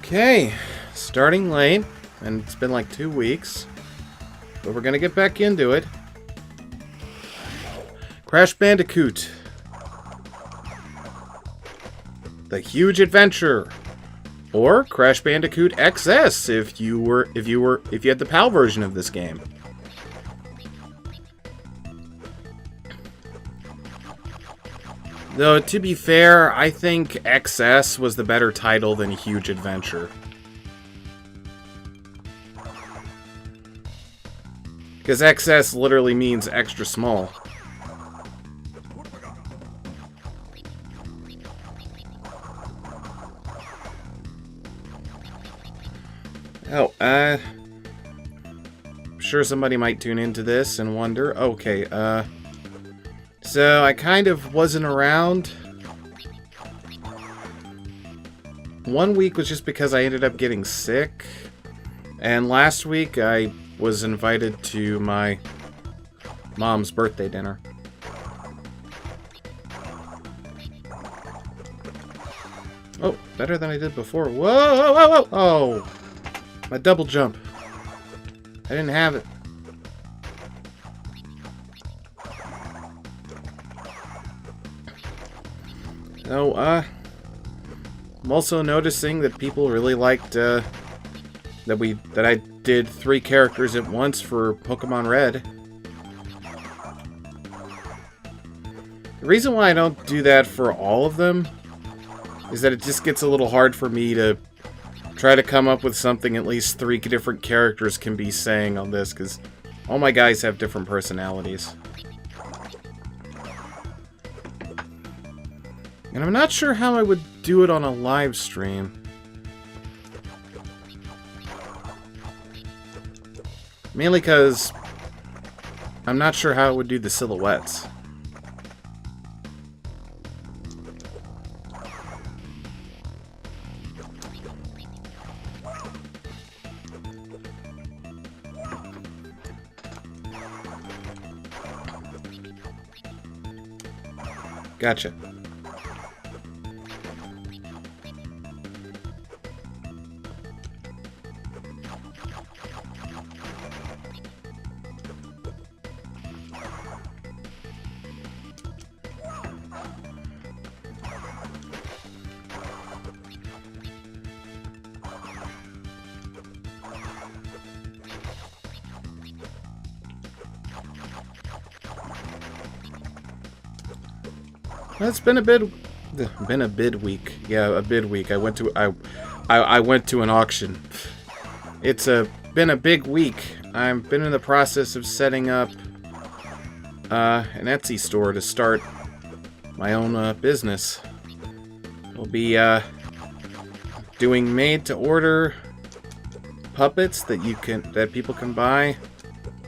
Okay, starting late, and it's been like 2 weeks, but we're gonna get back into it. Crash Bandicoot. The Huge Adventure. Or Crash Bandicoot XS if you had the PAL version of this game. Though, to be fair, I think XS was the better title than Huge Adventure. Because XS literally means extra small. Oh, I'm sure somebody might tune into this and wonder, okay, so I kind of wasn't around. 1 week was just because I ended up getting sick. And last week I was invited to my mom's birthday dinner. Oh, better than I did before. Whoa, whoa, whoa, whoa! Oh, my double jump. I didn't have it. So, I'm also noticing that people really liked, that I did 3 characters at once for Pokemon Red. The reason why I don't do that for all of them is that it just gets a little hard for me to try to come up with something at least 3 different characters can be saying on this, because all my guys have different personalities. And I'm not sure how I would do it on a live stream. Mainly because I'm not sure how I would do the silhouettes. Gotcha. It's been a bid week. Yeah, a bid week. I went to an auction. It's been a big week. I've been in the process of setting up an Etsy store to start my own business. We'll be doing made-to-order puppets that people can buy.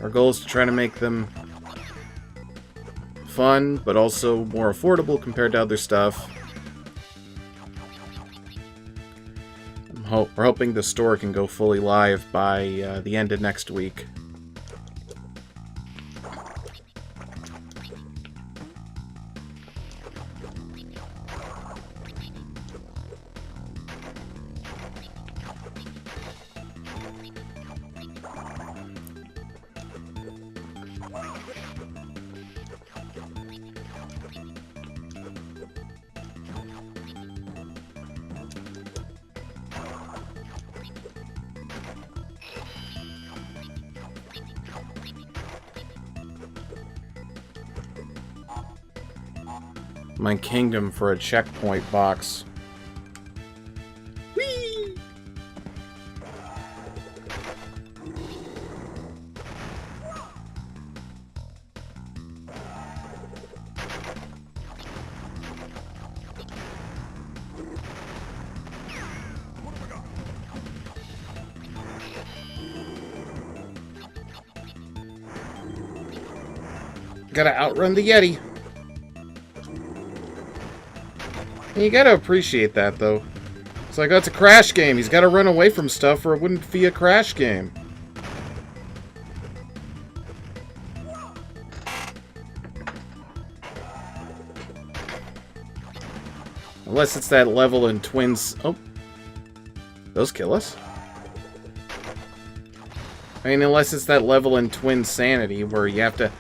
Our goal is to try to make them fun, but also more affordable compared to other stuff. We're hoping the store can go fully live by the end of next week. My kingdom for a checkpoint box. Whee! Gotta outrun the Yeti. And you gotta appreciate that, though. It's like, oh, it's a crash game. He's gotta run away from stuff or it wouldn't be a crash game. Unless it's that level in Twins... Oh. Those kill us? I mean, unless it's that level in Twin Sanity where you have to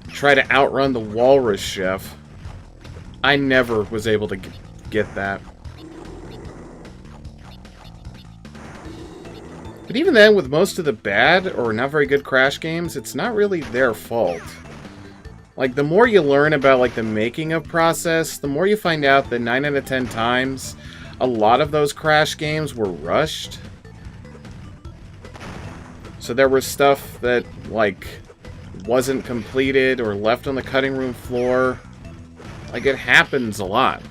try to outrun the Walrus Chef. I never was able to get that. But even then, with most of the bad or not very good Crash games, it's not really their fault. Like, the more you learn about, like, the making of process, the more you find out that 9 out of 10 times, a lot of those Crash games were rushed. So there was stuff that, like, wasn't completed or left on the cutting room floor. Like, it happens a lot.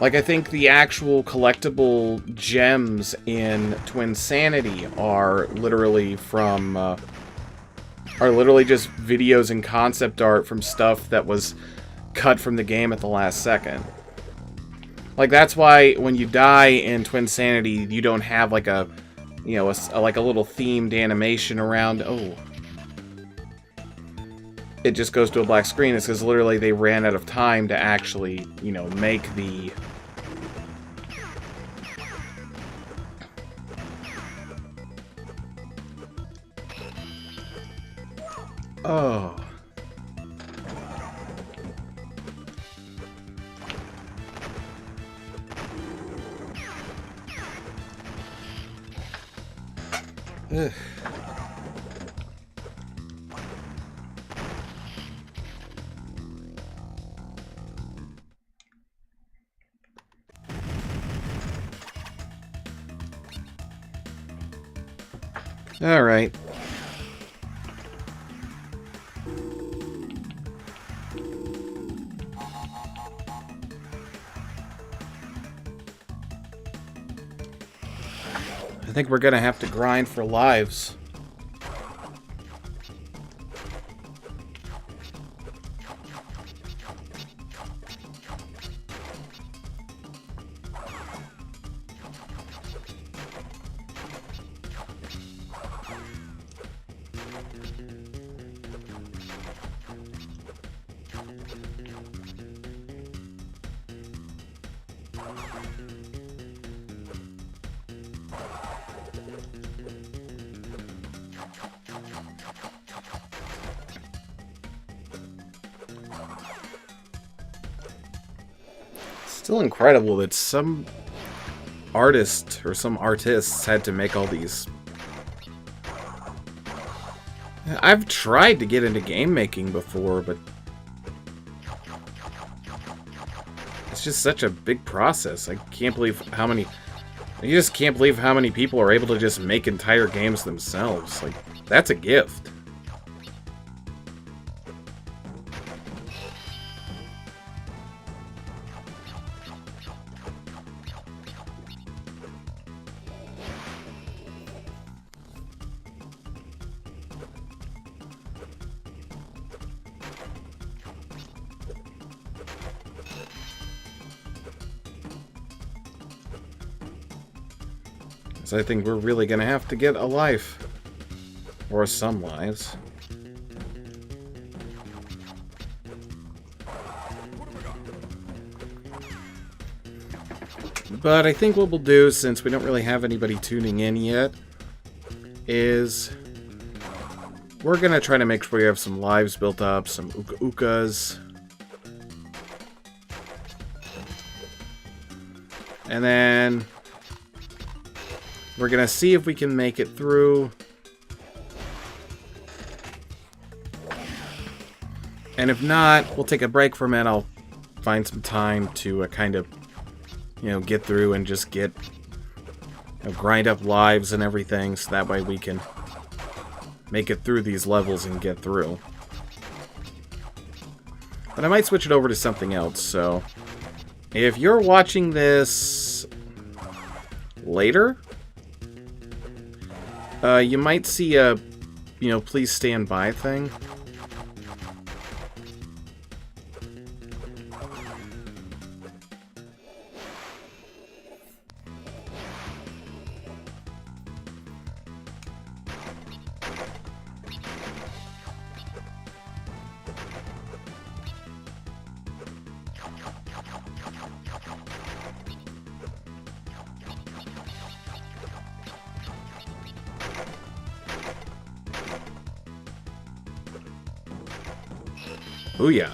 Like, I think the actual collectible gems in Twin Sanity are literally from... are literally just videos and concept art from stuff that was cut from the game at the last second. Like, that's why when you die in Twin Sanity, you don't have, like, a... You know, like a little themed animation around... Oh. It just goes to a black screen. It's because literally they ran out of time to actually, you know, make the... Oh. Ugh. All right. I think we're gonna have to grind for lives. Still incredible that some artist or some artists had to make all these. I've tried to get into game making before, but it's just such a big process. I can't believe how many... You just can't believe how many people are able to just make entire games themselves. Like, that's a gift. So I think we're really gonna have to get a life. Or some lives. But I think what we'll do, since we don't really have anybody tuning in yet, is we're gonna try to make sure we have some lives built up, some ukas. And then we're gonna see if we can make it through. And if not, we'll take a break for a minute. I'll find some time to kind of, you know, get through and just get, you know, grind up lives and everything, so that way we can make it through these levels and get through. But I might switch it over to something else, so if you're watching this later, you might see a, you know, please stand by thing. Oh yeah.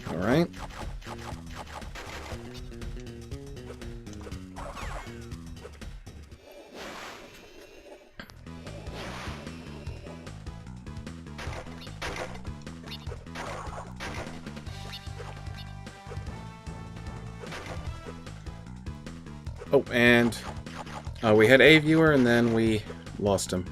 All right. Oh, and we had a viewer, and then we lost him.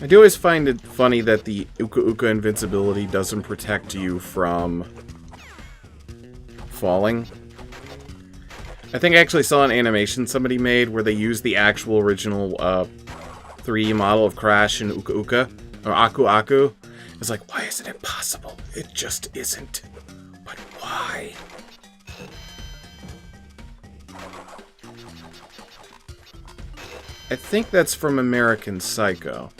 I do always find it funny that the Uka Uka invincibility doesn't protect you from falling. I think I actually saw an animation somebody made where they used the actual original 3D model of Crash and Uka Uka, or Aku Aku. It's like, why is it impossible? It just isn't. But why? I think that's from American Psycho.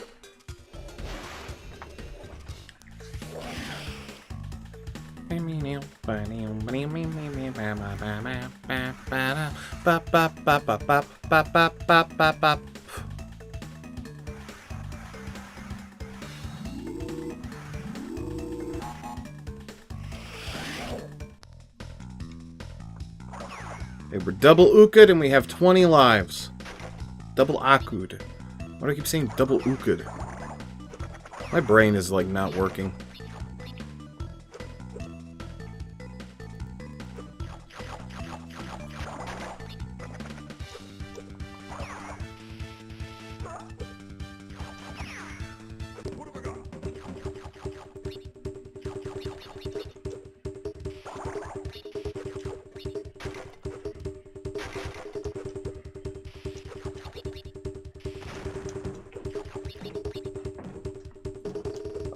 They were double uka'd and we have 20 lives. Double aku'd. Why do I keep saying double uka'd? My brain is like not working.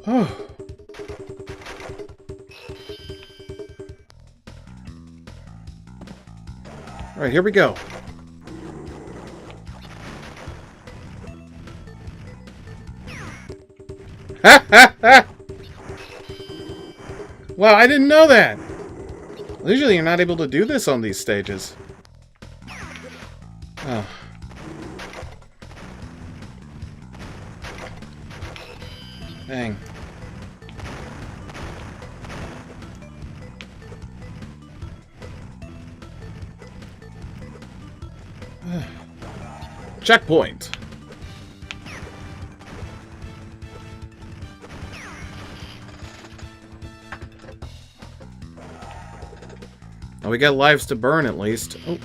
Oh. Alright, here we go. Wow, I didn't know that! Usually you're not able to do this on these stages. Oh. Dang. Checkpoint. Well, we got lives to burn at least. Oh.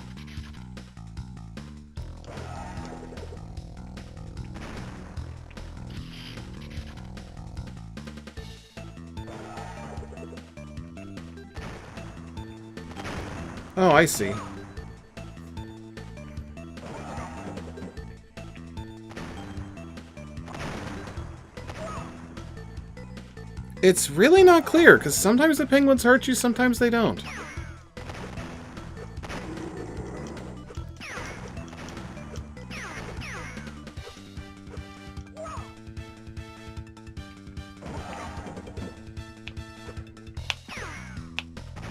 Oh, I see. It's really not clear, because sometimes the penguins hurt you, sometimes they don't.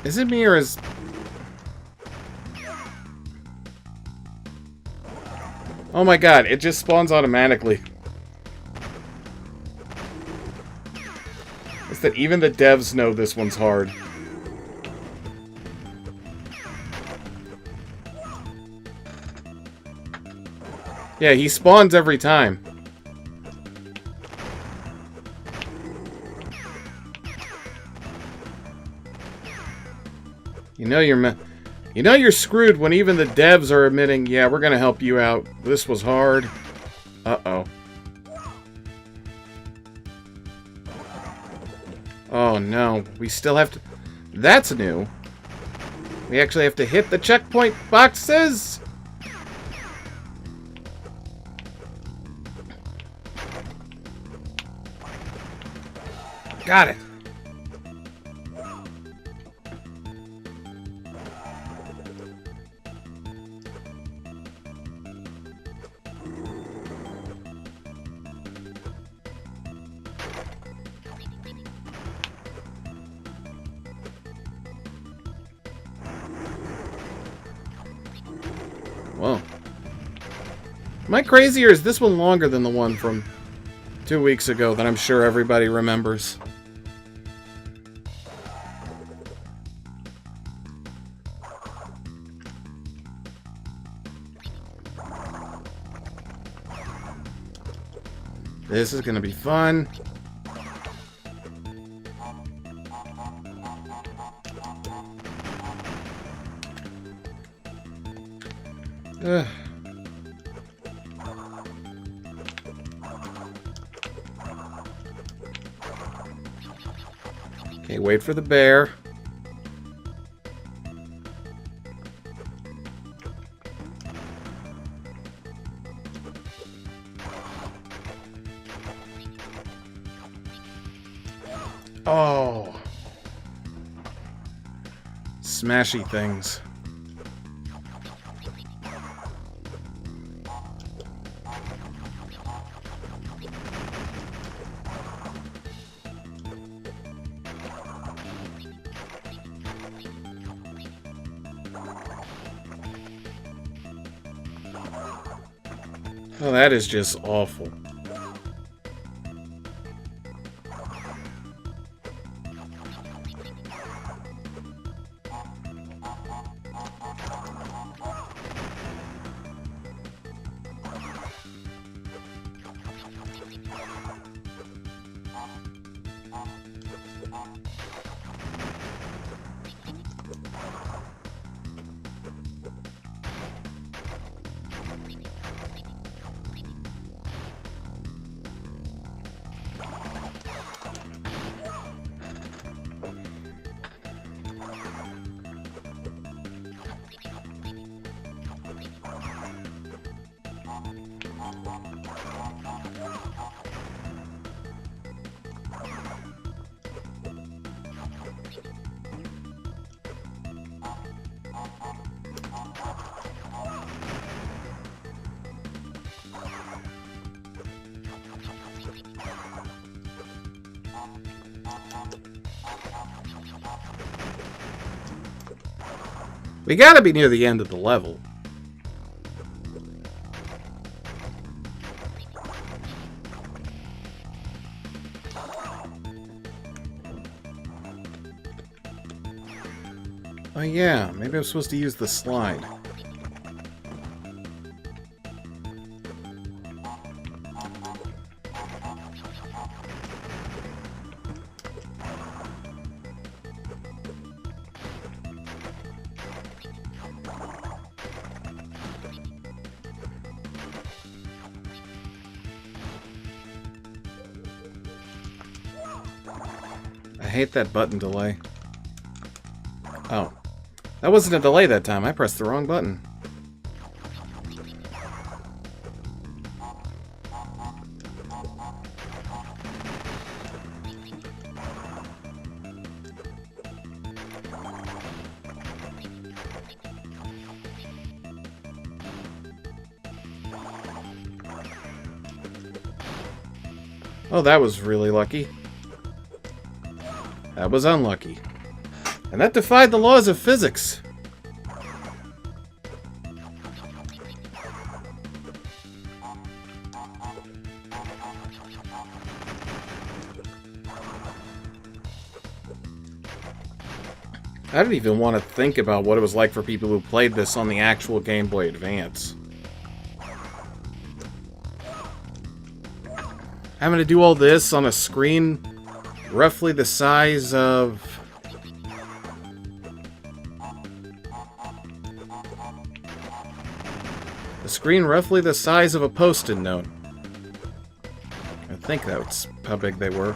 Is it me or is... Oh my god, it just spawns automatically. It's that even the devs know this one's hard. Yeah, he spawns every time. You know you're screwed when even the devs are admitting, yeah, we're gonna help you out. This was hard. Uh-oh. Oh no, we still have to... That's new. We actually have to hit the checkpoint boxes! Got it. Whoa. Am I crazy, or is this one longer than the one from 2 weeks ago that I'm sure everybody remembers? This is gonna be fun. Ugh. Okay, wait for the bear. Oh. Smashy things. Oh, that is just awful. We gotta be near the end of the level. Oh yeah, maybe I'm supposed to use the slide. I hate that button delay. Oh. That wasn't a delay that time. I pressed the wrong button. Oh, that was really lucky. That was unlucky. And that defied the laws of physics. I didn't even want to think about what it was like for people who played this on the actual Game Boy Advance. Having to do all this on a screen roughly the size of... a screen roughly the size of a Post-it note. I think that's how big they were.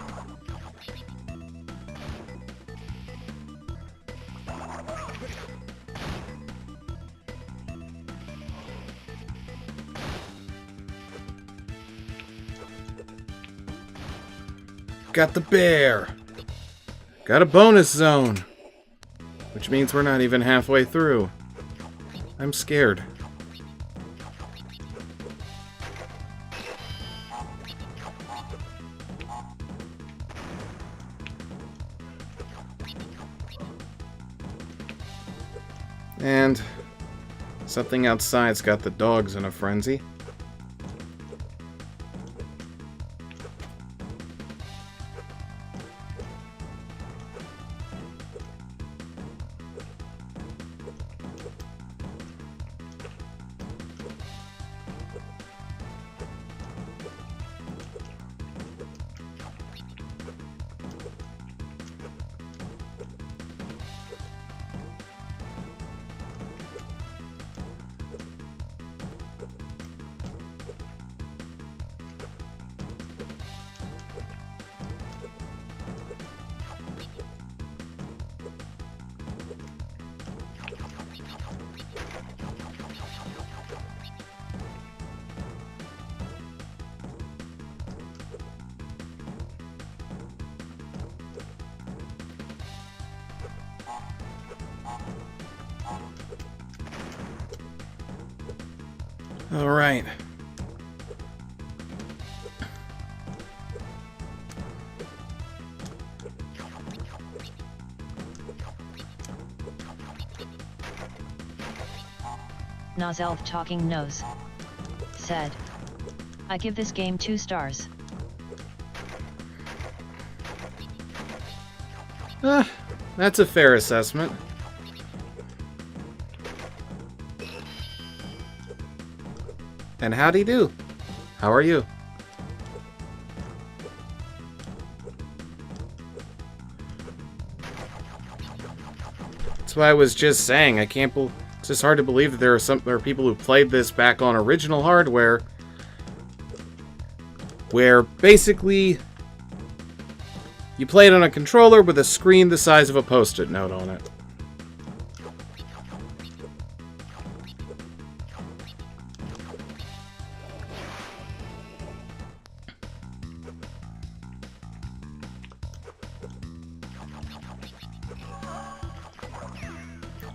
Got the bear. Got a bonus zone. Which means we're not even halfway through. I'm scared. And something outside's got the dogs in a frenzy. All right. Nozelf Talking Nose said, I give this game 2 stars. That's a fair assessment. And how'd he do? How are you? That's why I was just saying, I can't believe... It's just hard to believe that there are people who played this back on original hardware where basically you play it on a controller with a screen the size of a Post-it note on it.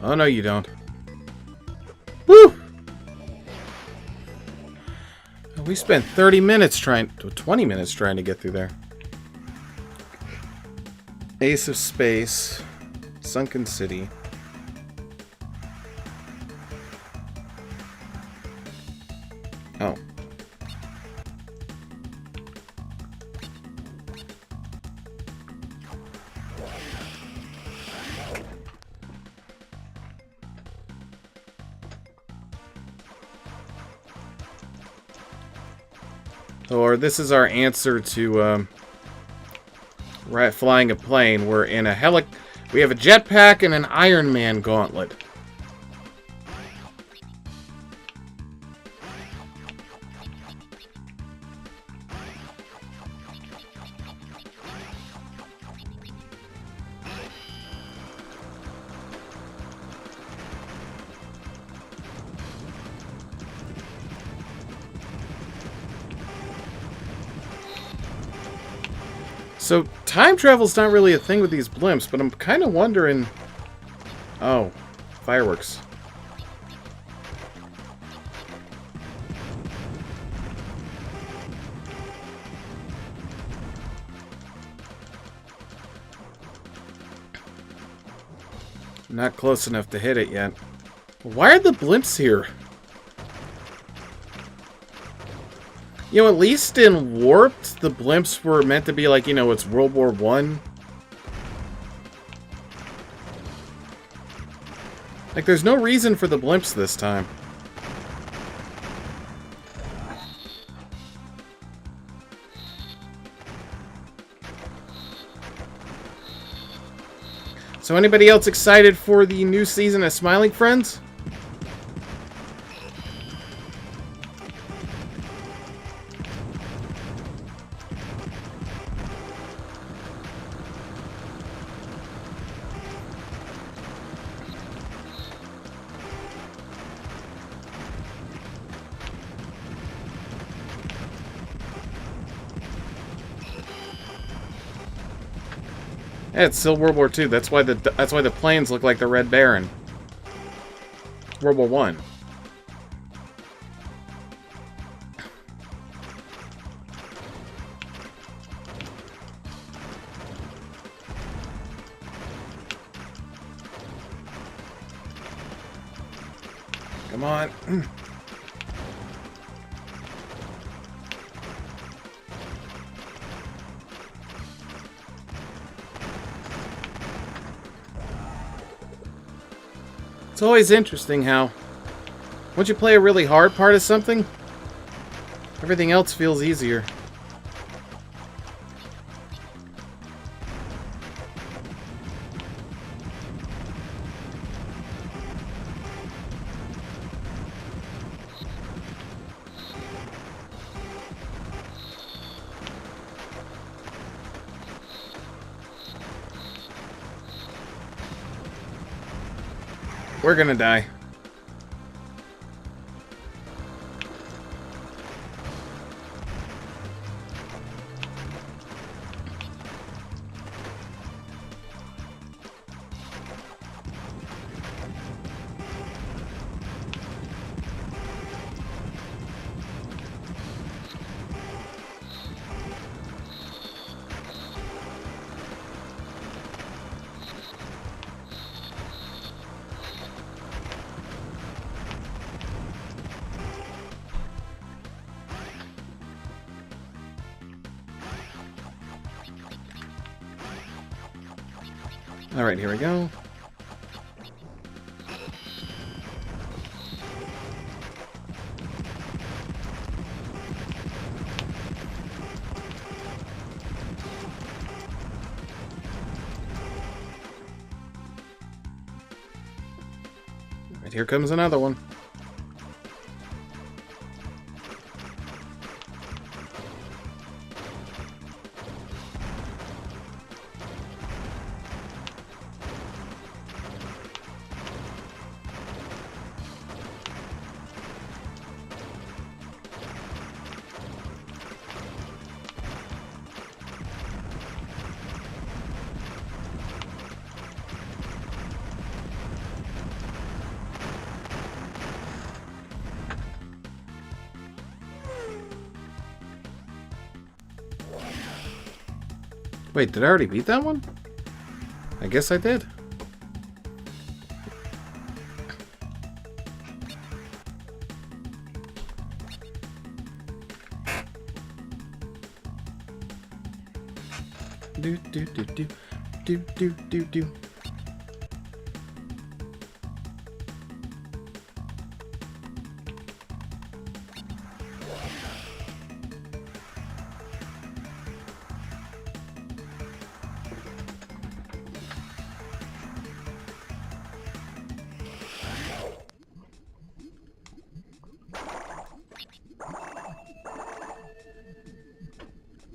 Oh, no, you don't. Woo! We spent 20 minutes trying to get through there. Ace of Space. Sunken City. Oh. Or this is our answer to flying a plane. We're in a we have a jetpack and an Iron Man gauntlet. So, time travel's not really a thing with these blimps, but I'm kind of wondering... Oh, fireworks. Not close enough to hit it yet. Why are the blimps here? You know, at least in Warped, the blimps were meant to be like, you know, it's World War I. Like, there's no reason for the blimps this time. So anybody else excited for the new season of Smiling Friends? Yeah, it's still World War II. That's why the planes look like the Red Baron. World War I. Come on. It's always interesting how, once you play a really hard part of something, everything else feels easier. We're gonna die. Alright, here we go. Alright, here comes another one. Wait, did I already beat that one? I guess I did. Do do do do do do do do.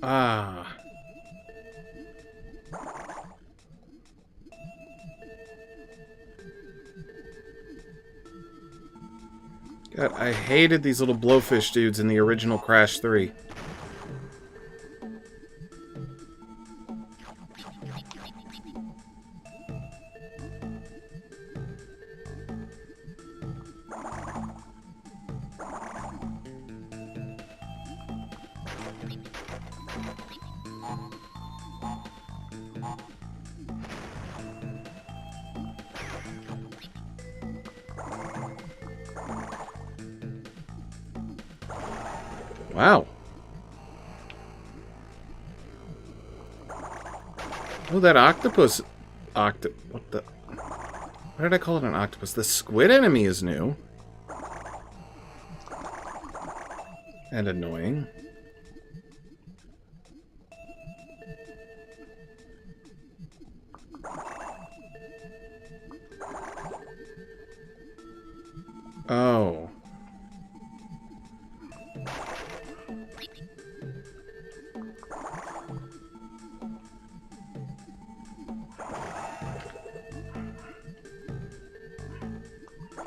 Ah. God, I hated these little blowfish dudes in the original Crash 3. Wow. Oh, that octopus... What the... Why did I call it an octopus? The squid enemy is new. And annoying. Oh.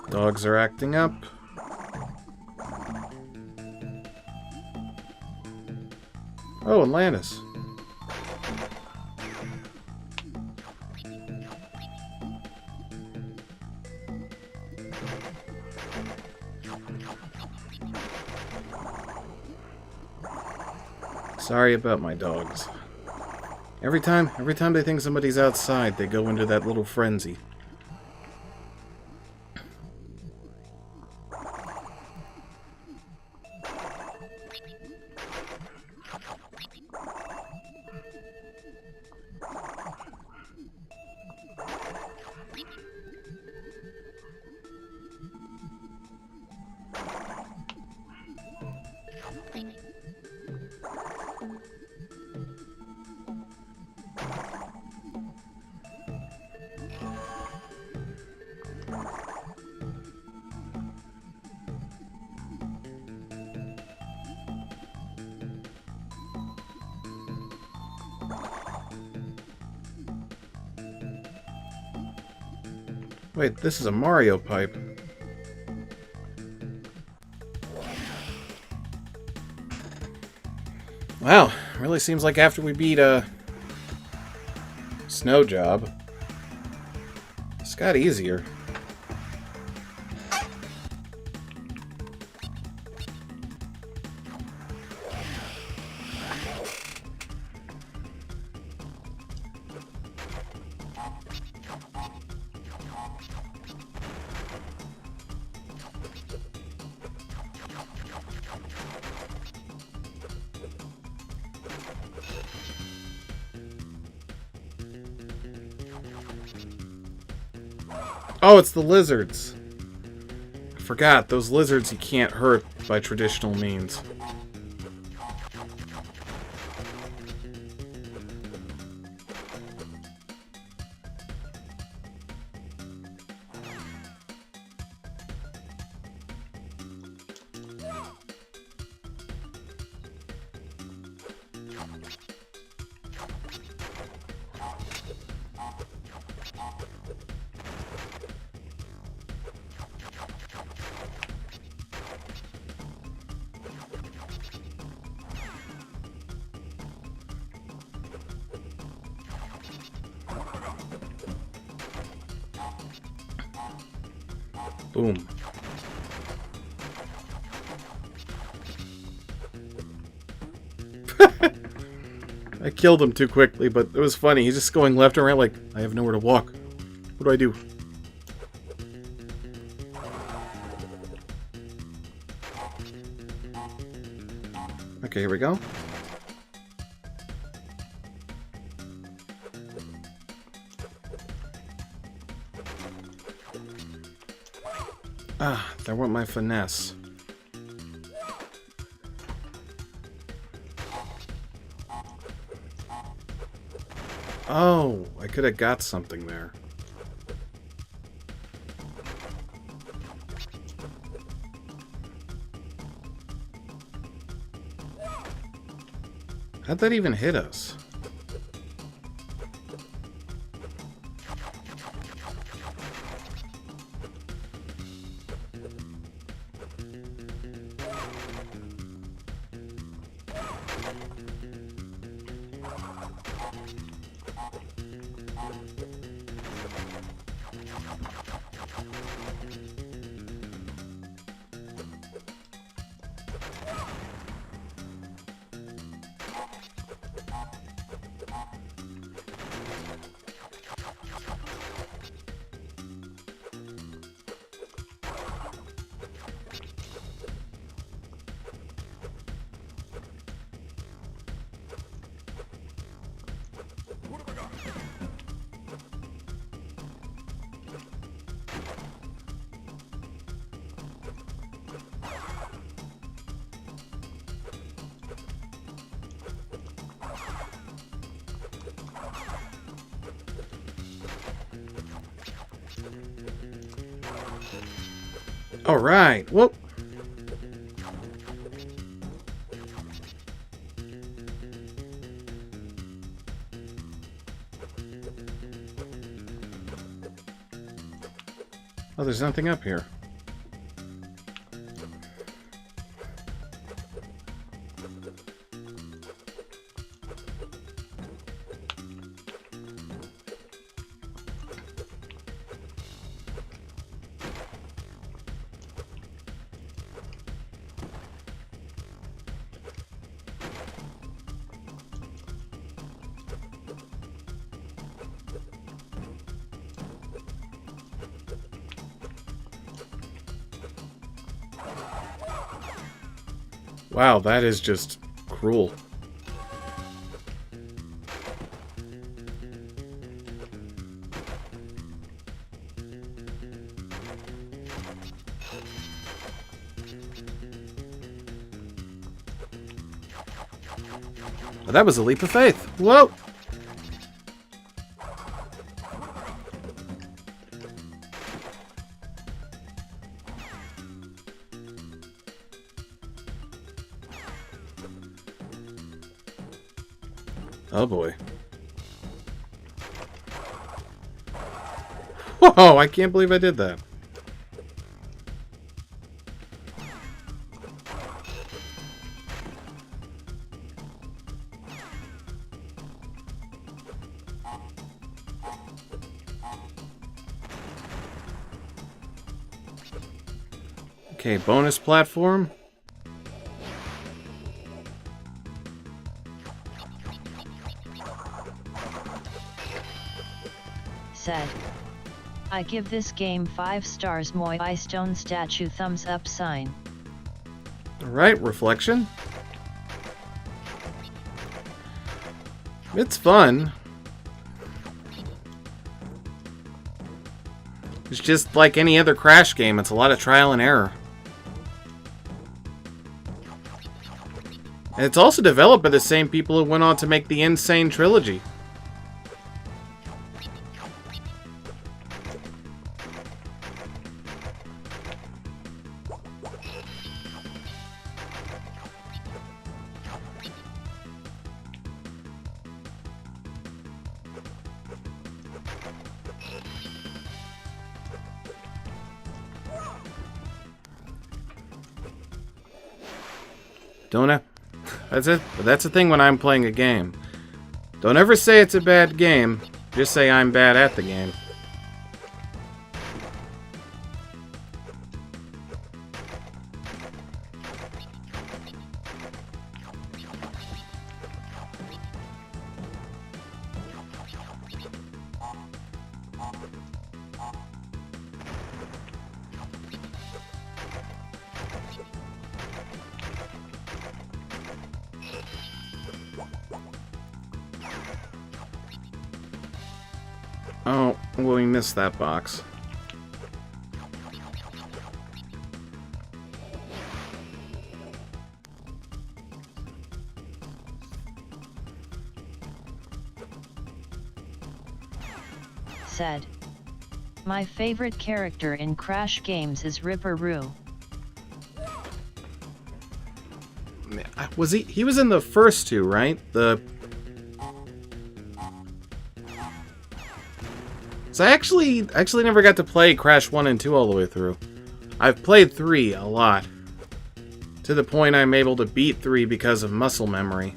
Dogs are acting up. Oh, Atlantis. Sorry about my dogs. Every time they think somebody's outside, they go into that little frenzy. Wait, this is a Mario pipe. Wow, really seems like after we beat Snow Job, it's got easier. Oh, it's the lizards. I forgot, those lizards you can't hurt by traditional means. Boom. I killed him too quickly, but it was funny. He's just going left and right like, I have nowhere to walk. What do I do? Okay, here we go. Ah, there went my finesse. Oh, I could have got something there. How'd that even hit us? Alright, whoop. Oh, there's nothing up here. Wow, that is just cruel. Oh, that was a leap of faith. Whoa! Oh boy. Whoa, I can't believe I did that. Okay, bonus platform. Said. I give this game 5 stars. Moai stone statue thumbs up sign. Alright, reflection. It's fun. It's just like any other Crash game. It's a lot of trial and error. And it's also developed by the same people who went on to make the Insane trilogy. Don't I? That's it. That's the thing when I'm playing a game. Don't ever say it's a bad game. Just say I'm bad at the game. Oh, well, we missed that box. Said. My favorite character in Crash games is Ripper-Roo. Was he? He was in the first two, right? So I actually never got to play Crash 1 and 2 all the way through. I've played 3 a lot. To the point I'm able to beat 3 because of muscle memory.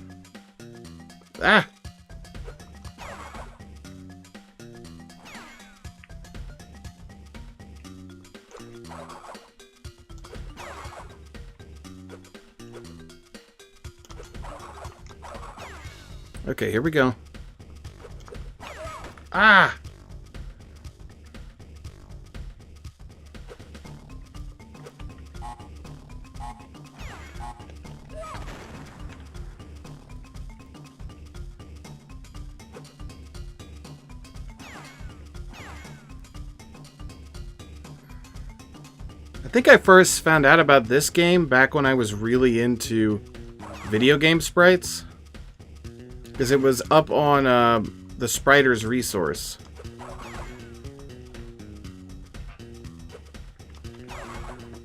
Ah! Okay, here we go. Ah! I think I first found out about this game back when I was really into video game sprites. Because it was up on the Spriters resource.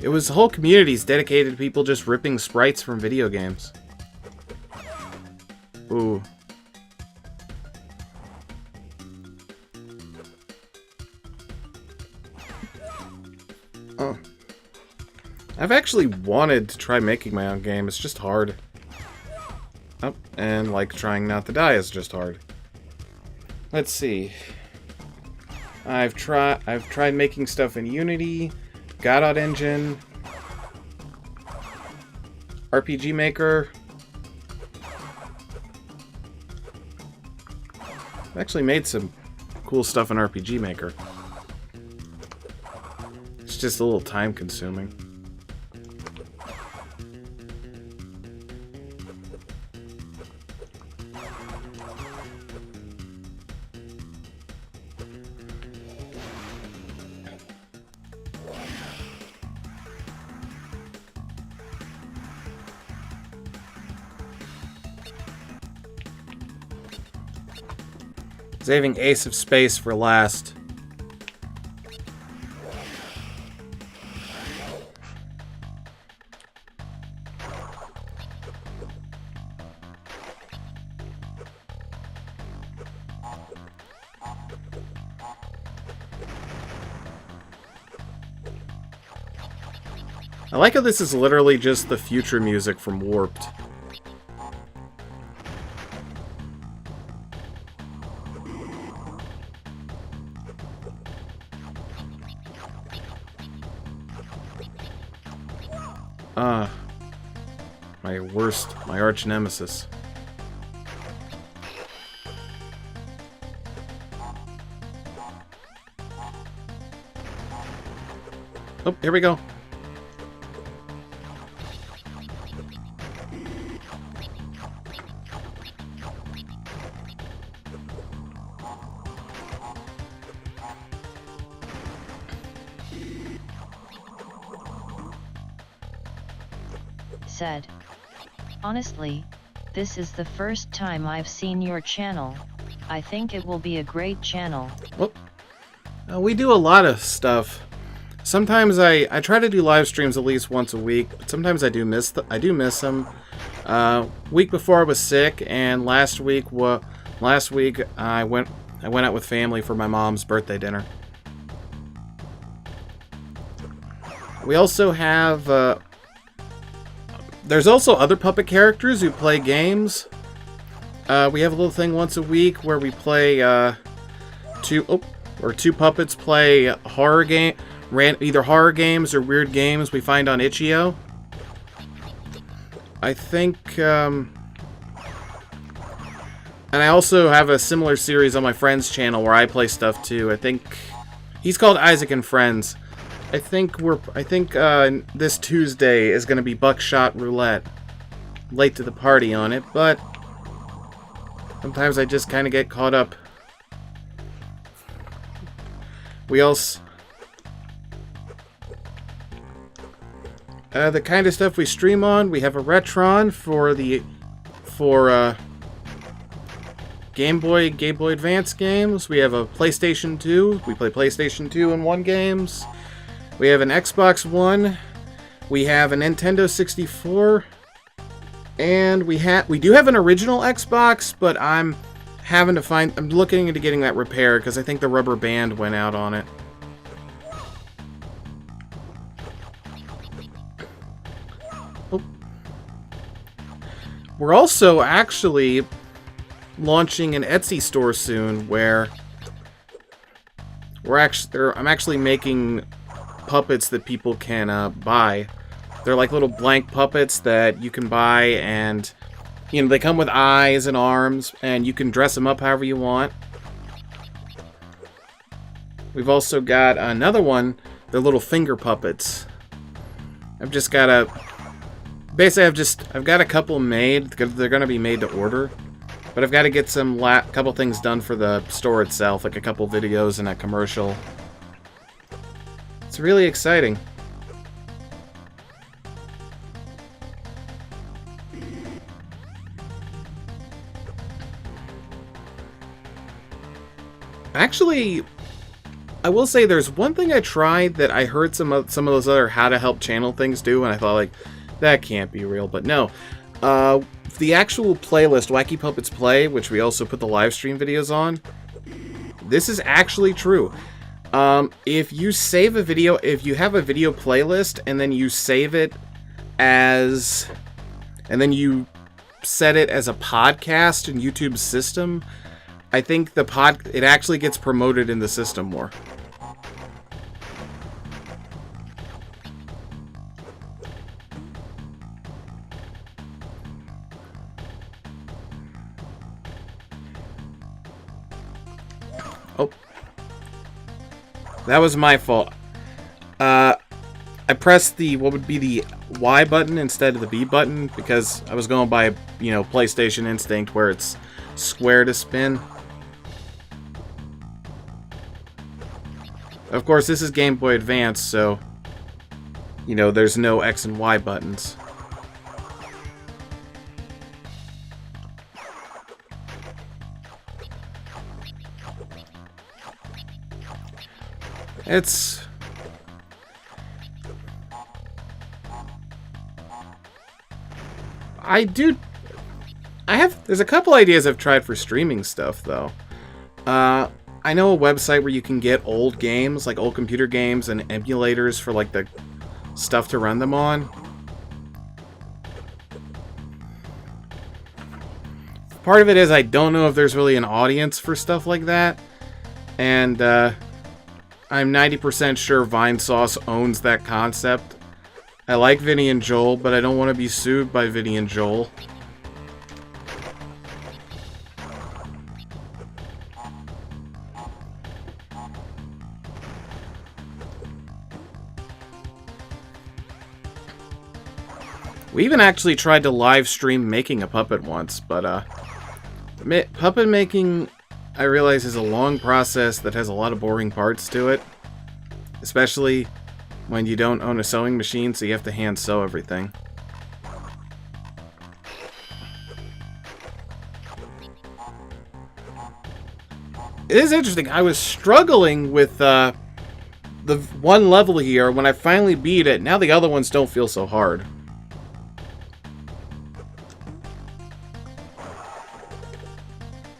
It was whole communities dedicated to people just ripping sprites from video games. Ooh. Oh. I've actually wanted to try making my own game. It's just hard. Oh, and like trying not to die is just hard. Let's see. I've tried making stuff in Unity, Godot Engine, RPG Maker. I've actually made some cool stuff in RPG Maker. It's just a little time consuming. Saving Ace of Space for last. I like how this is literally just the future music from Warped. My arch nemesis. Oh, here we go. Said. Honestly, this is the first time I've seen your channel. I think it will be a great channel. Well, we do a lot of stuff. Sometimes I try to do live streams at least once a week, but sometimes I do miss them. Week before I was sick, and last week I went out with family for my mom's birthday dinner. We also have there's also other puppet characters who play games. We have a little thing once a week where we play two puppets play either horror games or weird games we find on itch.io. I think and I also have a similar series on my friend's channel where I play stuff too. I think he's called Isaac and Friends. I think this Tuesday is going to be Buckshot Roulette. Late to the party on it, but sometimes I just kind of get caught up. We also the kind of stuff we stream on. We have a Retron for Game Boy Advance games. We have a PlayStation 2. We play PlayStation 2 and 1 games. We have an Xbox One, we have a Nintendo 64, and we do have an original Xbox, but I'm looking into getting that repaired because I think the rubber band went out on it. Oh. We're also actually launching an Etsy store soon where I'm actually making puppets that people can buy. They're like little blank puppets that you can buy, and they come with eyes and arms, and you can dress them up however you want. We've also got another one. They're little finger puppets. I've got a couple made. They're gonna be made to order, but I've got to get couple things done for the store itself, like a couple videos and a commercial. It's really exciting. Actually, I will say there's one thing I tried that I heard some of those other how to help channel things do, and I thought, like, that can't be real. But no. The actual playlist, Wacky Puppets Play, which we also put the live stream videos on, this is actually true. If you save a video, if you have a video playlist, and then you save it as... and then you set it as a podcast in YouTube's system, I think it actually gets promoted in the system more. Oh. That was my fault. I pressed the, what would be the Y button instead of the B button because I was going by, you know, PlayStation Instinct where it's square to spin. Of course, this is Game Boy Advance, so, you know, there's no X and Y buttons. It's... there's a couple ideas I've tried for streaming stuff, though. I know a website where you can get old games, like old computer games and emulators for, like, the stuff to run them on. Part of it is I don't know if there's really an audience for stuff like that. And, I'm 90% sure Vinesauce owns that concept. I like Vinny and Joel, but I don't want to be sued by Vinny and Joel. We even actually tried to live stream making a puppet once, but puppet making, I realize, is a long process that has a lot of boring parts to it. Especially when you don't own a sewing machine, so you have to hand sew everything. It is interesting. I was struggling with the one level here. When I finally beat it, now the other ones don't feel so hard.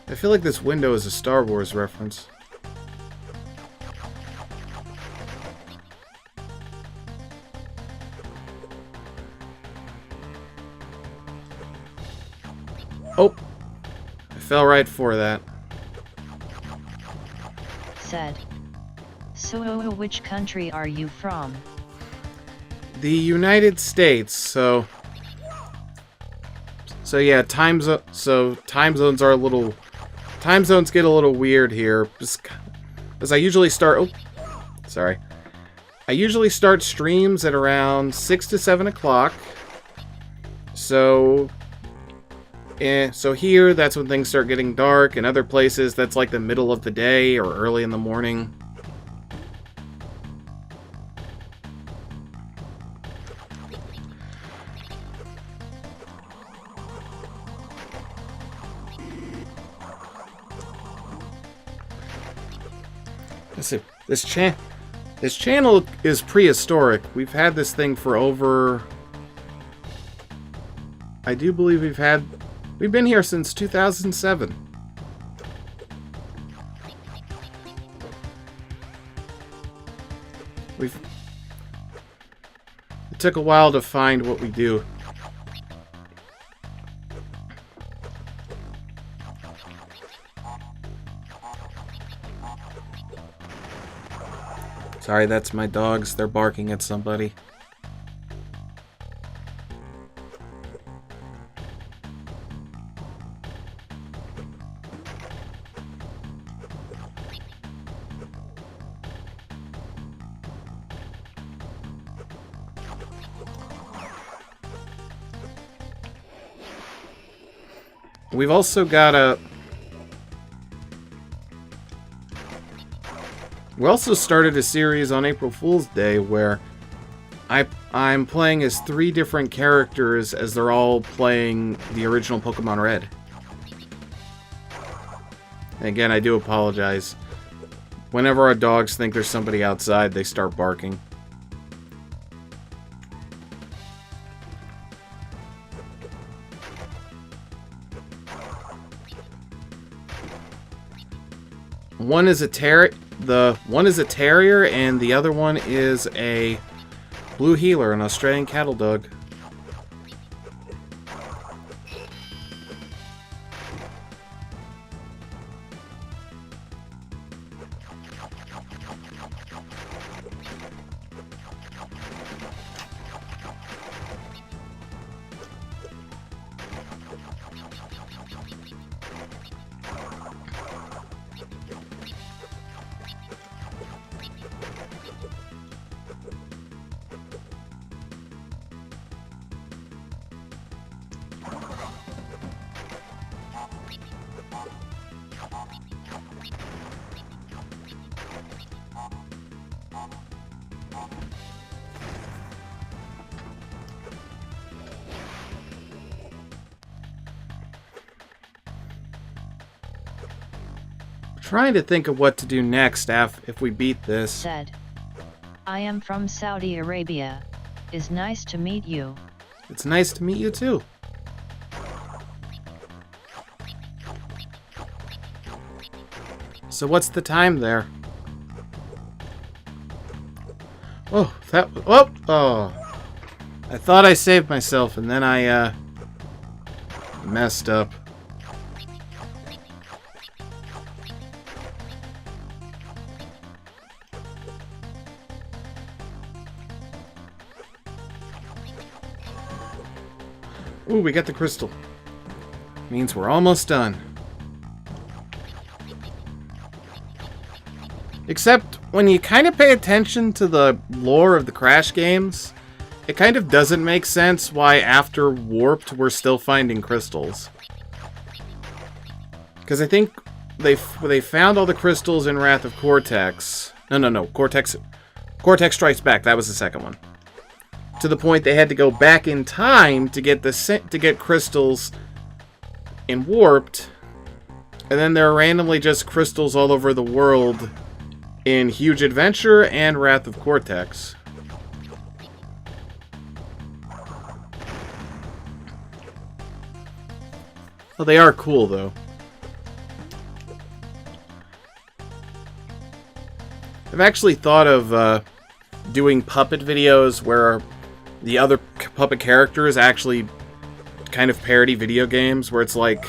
I feel like this window is a Star Wars reference. Oh, I fell right for that. Said. So, which country are you from? The United States. So yeah, time zones are a little. Time zones get a little weird here. As I usually start. Oh, sorry. I usually start streams at around 6 to 7 o'clock. So here, that's when things start getting dark. In other places, that's like the middle of the day or early in the morning. Let's see. This channel is prehistoric. We've had this thing for over... I do believe we've been here since 2007. It took a while to find what we do. Sorry, that's my dogs. They're barking at somebody. We've also got a... We also started a series on April Fool's Day where I'm playing as 3 different characters as they're all playing the original Pokemon Red. And again, I do apologize. Whenever our dogs think there's somebody outside, they start barking. One is a terrier, and the other one is a blue heeler, an Australian cattle dog. Trying to think of what to do next if we beat this. Said, I am from Saudi Arabia. Is nice to meet you. It's nice to meet you too. So what's the time there? Oh, oh. I thought I saved myself and then I messed up. Ooh, we got the crystal. Means we're almost done. Except, when you kind of pay attention to the lore of the Crash games, it kind of doesn't make sense why after Warped we're still finding crystals. Because I think they found all the crystals in Wrath of Cortex. No. Cortex Strikes Back. That was the second one. To the point they had to go back in time to get crystals in Warped, and then there are randomly just crystals all over the world in Huge Adventure and Wrath of Cortex. Well, they are cool though. I've actually thought of doing puppet videos where the other puppet characters actually kind of parody video games, where it's like,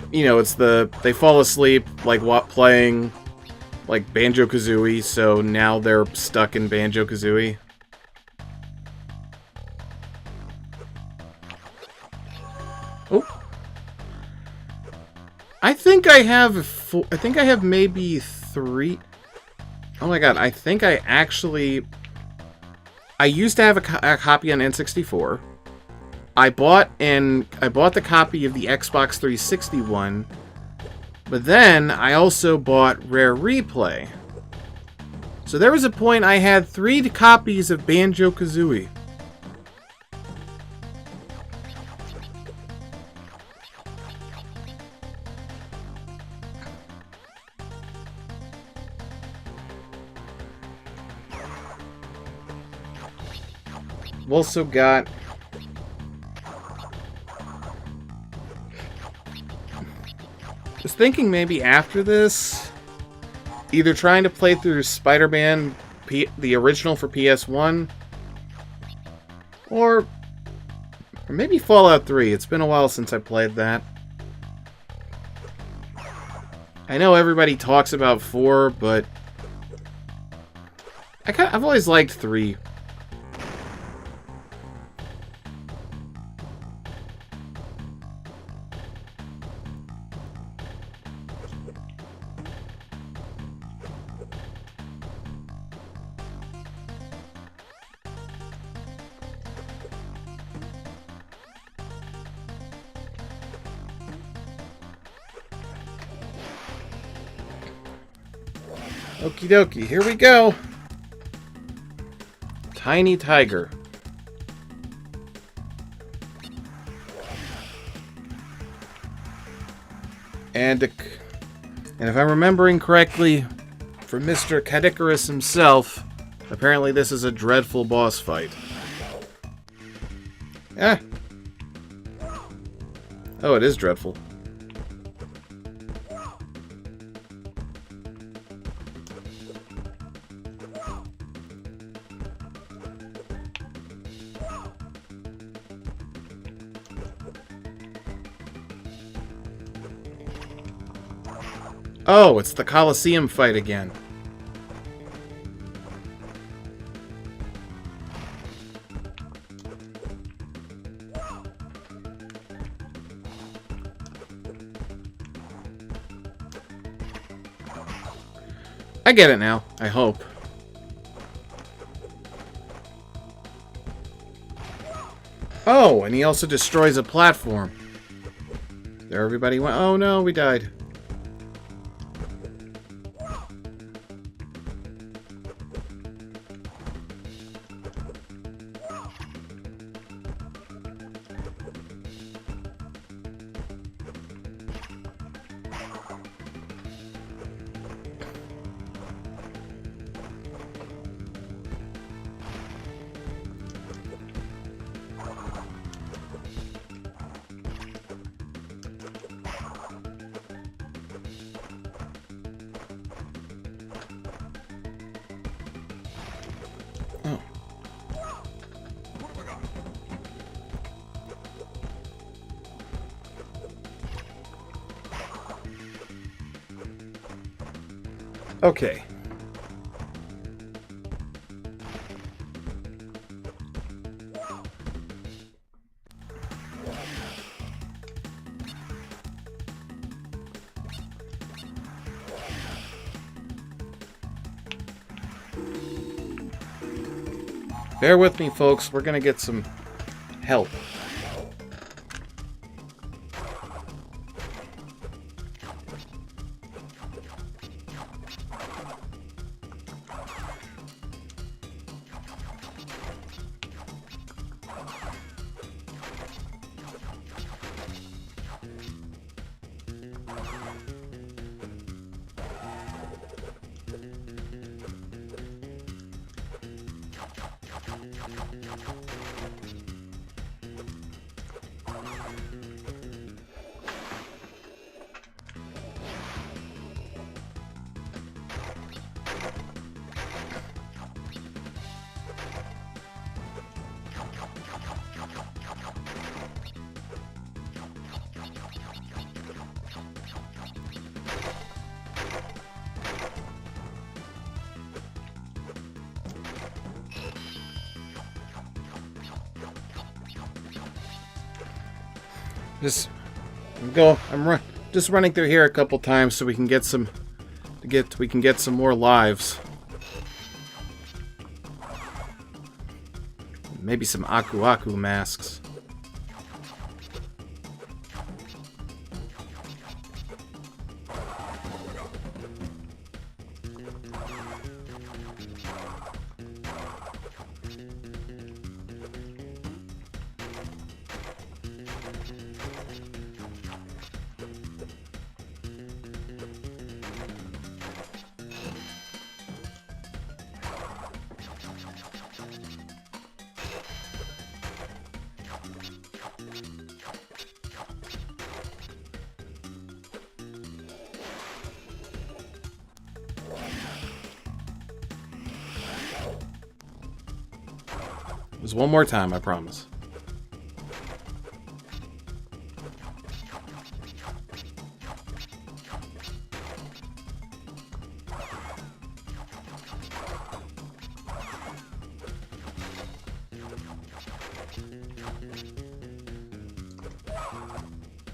you know, they fall asleep like playing like Banjo-Kazooie, so now they're stuck in Banjo-Kazooie. Oh, I think I have maybe 3. Oh my god! I used to have a copy on N64. I bought the copy of the Xbox 360 one, but then I also bought Rare Replay. So there was a point I had 3 copies of Banjo-Kazooie. I've also got was thinking maybe after this, either trying to play through Spider-Man, the original for PS1, or maybe Fallout 3. It's been a while since I played that. I know everybody talks about 4, but I've always liked 3. Okie dokie, here we go. Tiny Tiger. And And if I'm remembering correctly, from Mr. Cadicarus himself, apparently this is a dreadful boss fight. Eh. Oh, it is dreadful. Oh, it's the Colosseum fight again. I get it now, I hope. Oh, and he also destroys a platform. There everybody went. Oh no, we died. Okay. Bear with me, folks. We're gonna get some help. Just running through here a couple times so we can get some more lives. Maybe some Aku Aku masks. Just one more time, I promise.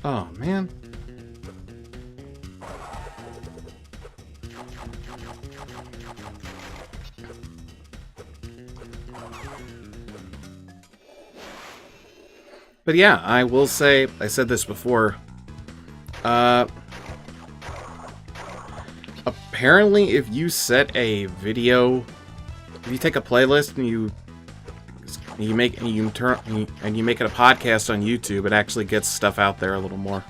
Oh, man. But yeah, I will say, I said this before, apparently if you set a video, if you take a playlist and you make it a podcast on YouTube, it actually gets stuff out there a little more.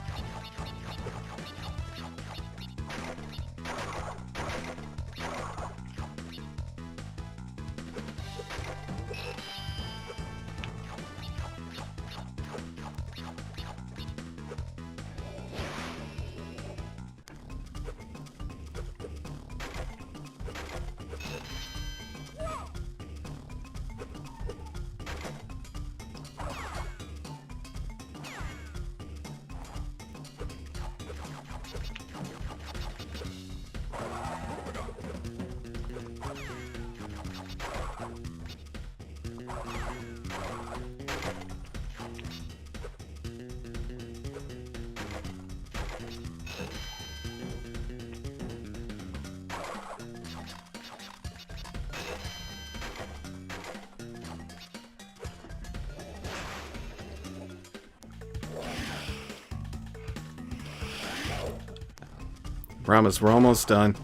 Promise, we're almost done.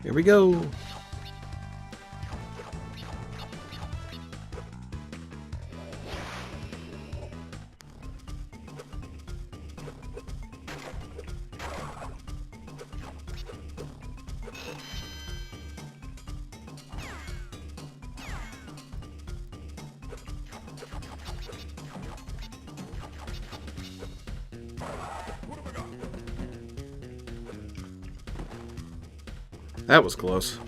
Here we go. That was close.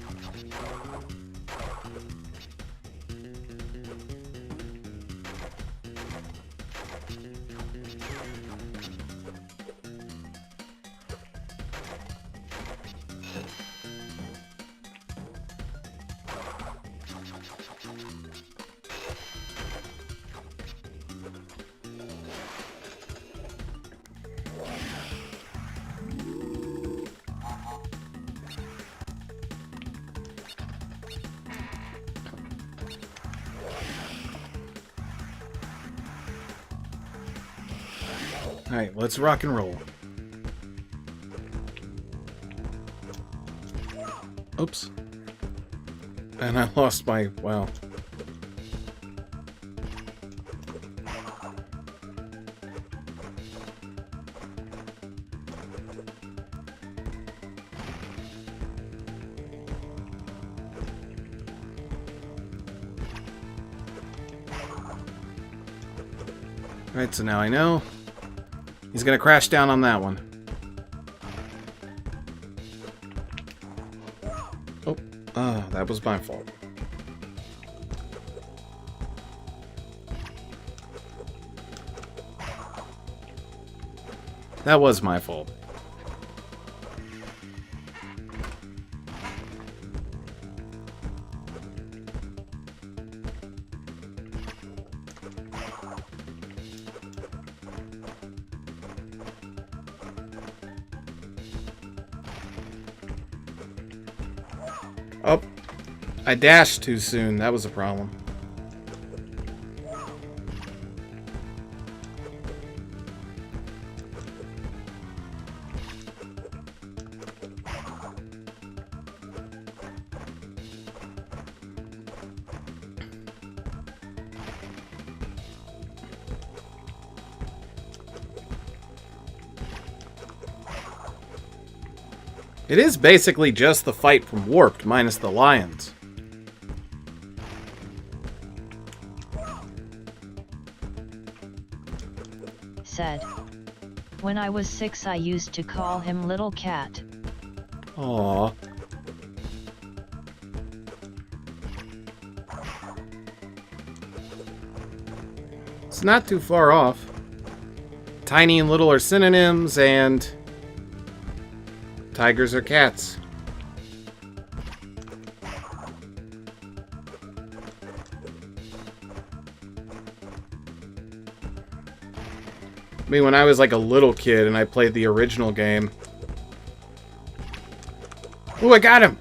Alright, let's rock and roll. Oops. And I lost my... wow. Alright, so now I know. He's gonna crash down on that one. Oh, that was my fault. That was my fault. Oh, I dashed too soon. That was a problem. It is basically just the fight from Warped, minus the lions. Said. When I was 6 I used to call him Little Cat. Aww. It's not too far off. Tiny and little are synonyms, and tigers are cats. I mean, when I was like a little kid and I played the original game. Ooh, I got him!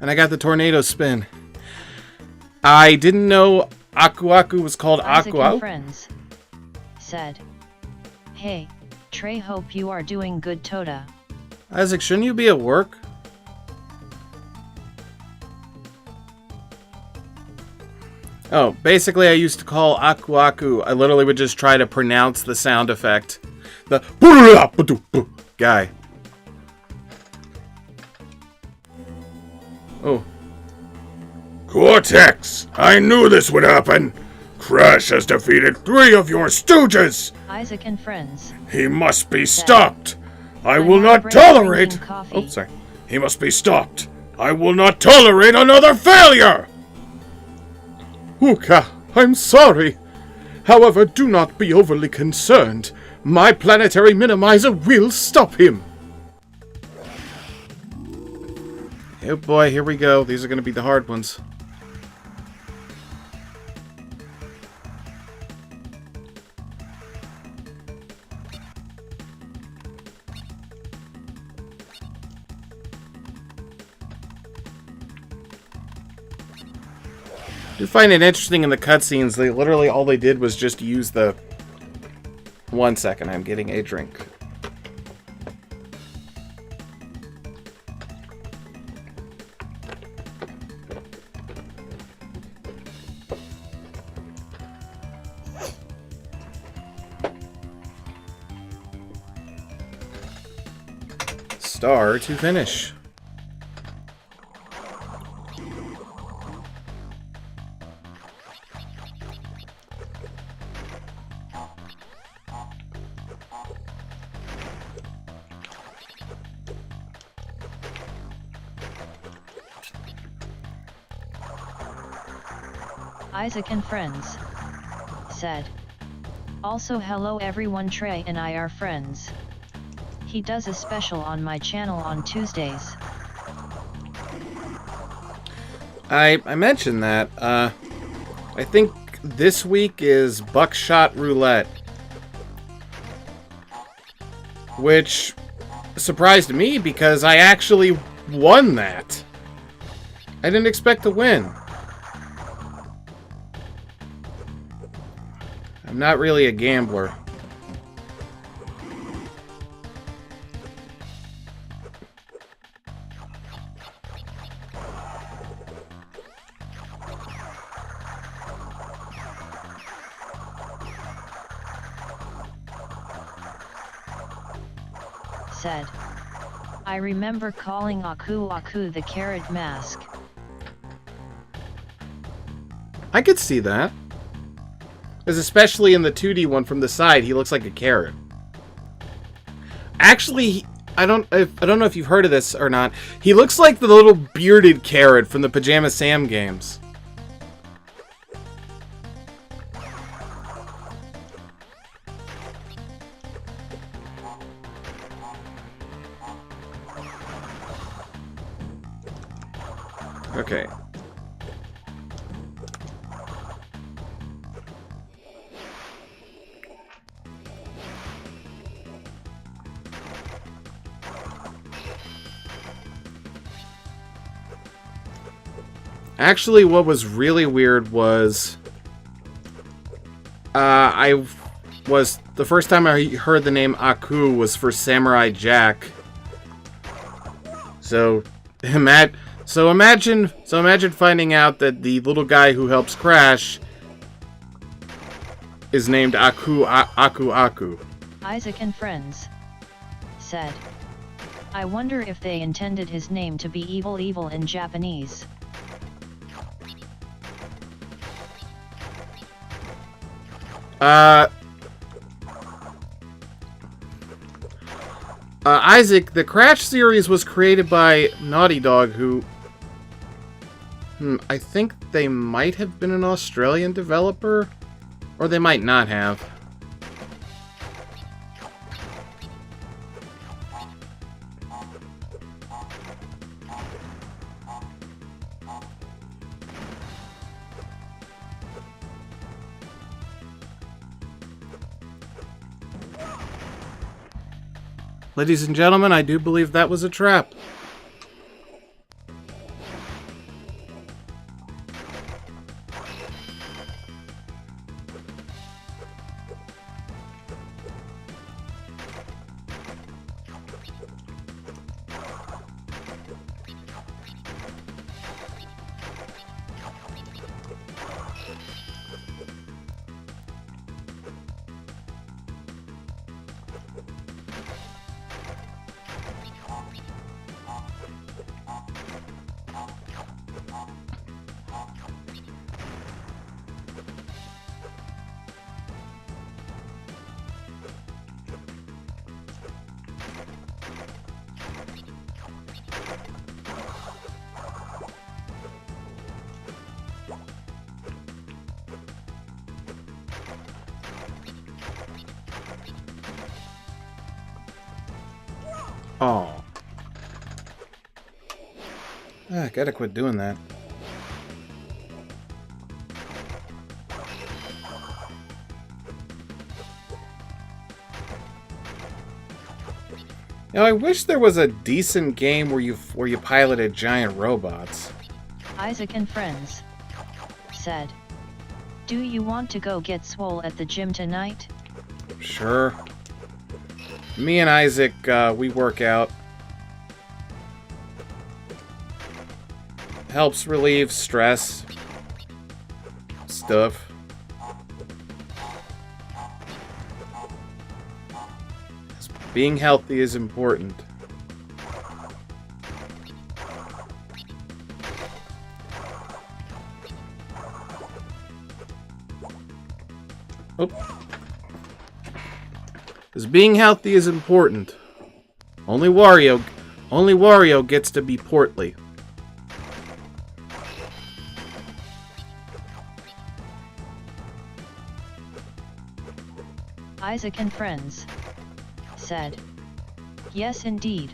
And I got the tornado spin. I didn't know Aku Aku was called Isaac Aku and Aku. Friends said, "Hey, Trey, hope you are doing good, Toda." Isaac, shouldn't you be at work? Oh, basically I used to call Aku Aku. I literally would just try to pronounce the sound effect. The guy. Oh. Cortex! I knew this would happen! Crash has defeated 3 of your stooges! Isaac and friends. He must be stopped! I will I'm on not break tolerate... drinking coffee. Oh, sorry. He must be stopped! I will not tolerate another failure! Uka, I'm sorry. However, do not be overly concerned. My planetary minimizer will stop him. Oh boy, here we go. These are going to be the hard ones. I do find it interesting in the cutscenes, they literally all they did was just use the... 1 second, I'm getting a drink. Star to finish. Isaac and friends. Said. Also hello everyone, Trey and I are friends. He does a special on my channel on Tuesdays. I mentioned that. I think this week is Buckshot Roulette. Which surprised me because I actually won that. I didn't expect to win. I'm not really a gambler. Said. I remember calling Aku Aku the carrot mask. I could see that. Because especially in the 2D one from the side, he looks like a carrot. Actually, I don't know if you've heard of this or not. He looks like the little bearded carrot from the Pajama Sam games. Okay. Actually, what was really weird was... the first time I heard the name Aku was for Samurai Jack. So imagine finding out that the little guy who helps Crash is named Aku. Isaac and friends. Said. I wonder if they intended his name to be Evil Evil in Japanese. Isaac, the Crash series was created by Naughty Dog, who... I think they might have been an Australian developer, or they might not have. Ladies and gentlemen, I do believe that was a trap. Oh. Ah, gotta quit doing that. Now, I wish there was a decent game where you piloted giant robots. Isaac and friends said, "Do you want to go get swole at the gym tonight?" Sure. Me and Isaac, we work out. Helps relieve stress. Stuff. Being healthy is important. Oh. Because being healthy is important. Only Wario gets to be portly. Isaac and friends said, "Yes, indeed."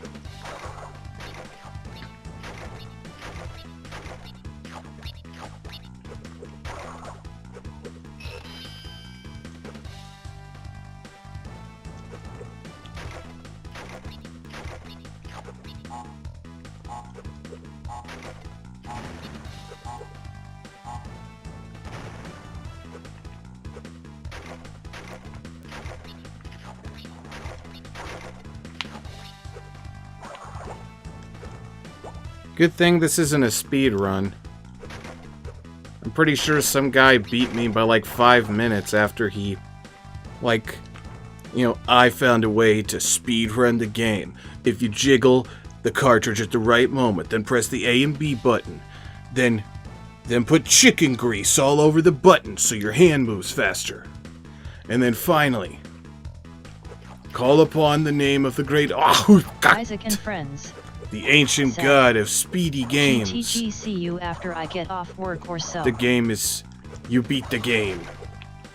Good thing this isn't a speed run. I'm pretty sure some guy beat me by like 5 minutes after he, like, I found a way to speed run the game. If you jiggle the cartridge at the right moment, then press the A and B button, then put chicken grease all over the button so your hand moves faster. And then finally, call upon the name of the great Isaac and friends, the ancient god of speedy games. GTG, see you after I get off work or so. The game is... You beat the game.